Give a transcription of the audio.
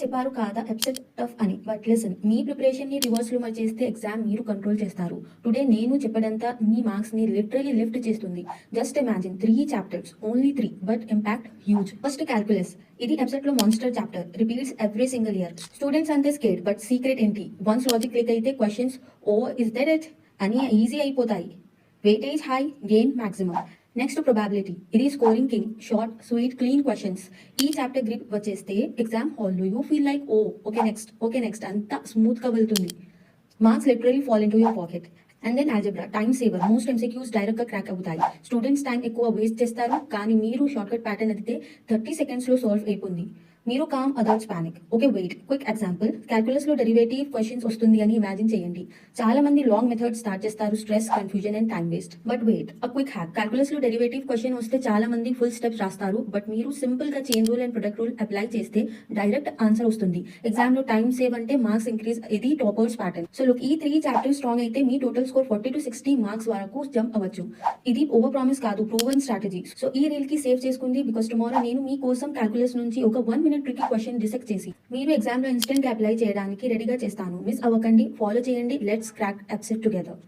చెప్పారు కాదా EAPCET tough అని, బట్ లిసన్, మీ ప్రిపరేషన్ ని రివర్స్ లో చేస్తే ఎగ్జామ్ మీరు కంట్రోల్ చేస్తారు. టుడే నేను చెప్పడంతా మీ మార్క్స్ ని లిటరలీ లిఫ్ట్ చేస్తుంది. Just imagine 3 chapters, only 3, but impact huge. First calculus, ఇది ఎప్సెట్ లో monster chapter, repeats every single year. Students అంతే స్కేట్, బట్ సీక్రెట్ ఏంటి? వన్స్ లాజిక్ క్లిక్ అయితే questions oh is that it అని easy అయిపోతాయి. Weightage high, gain maximum. Next ప్రొబాబిలిటీ, ఇది scoring king, short sweet clean questions. ఈ chapter grip వచ్చేస్తే exam హాల్లో you feel like okay next అంతా smooth గా వెళ్తుంది. Marks literally fall into your pocket. And then algebra, time saver, most MCQs direct గా crack అవుతాయి. Students time ఎక్కువ waste చేస్తారు, కానీ మీరు షార్ట్ కట్ ప్యాటర్న్ ఎదిగితే 30 seconds లో సాల్వ్ అయిపోయింది. మీరు calm, others panic. Okay wait, quick example, calculus లో డెరివేటివ్ క్వశ్చన్స్ వస్తుంది అని ఇమాజిన్ చేయండి. చాలా మంది లాంగ్ మెథడ్ స్టార్ట్ చేస్తారు, stress, confusion and time waste. But wait, a quick hack, calculus లో డెరివేటివ్ క్వశ్చన్ వస్తే చాలా మంది ఫుల్ స్టెప్స్ రాస్తారు, బట్ మీరు సింపుల్ గా chain rule and product rule apply చేస్తే డైరెక్ట్ ఆన్సర్ వస్తుంది. ఎగ్జామ్ లో టైం సేవ్ అంటే మార్క్స్ ఇంక్రీజ్, ఇది టాపర్స్ ప్యాటర్న్. సో లుక్, ఈ 3 చాప్టర్స్ స్ట్రాంగ్ అయితే మీ టోటల్ స్కోర్ 40 to 60 మార్క్స్ వరకు జంప్ అవ్వచ్చు. ఇది ఓవర్ ప్రామిస్ కాదు, ప్రూవెన్ స్ట్రాటజీ. సో ఈ రీల్ కి సేవ్ చేసుకుంది, బికాస్ టుమారో నేను మీ కోసం క్యాల్కులస్ నుంచి ఒక 1 minute ట్రికీ క్వశ్చన్ డిసెక్ట్ చేసి మీరు ఎగ్జామ్ లో ఇన్స్టెంట్ గా అప్లై చేయడానికి రెడీగా చేస్తాను. మిస్ అవ్వకండి, ఫాలో చేయండి. Let's crack EAPCET together.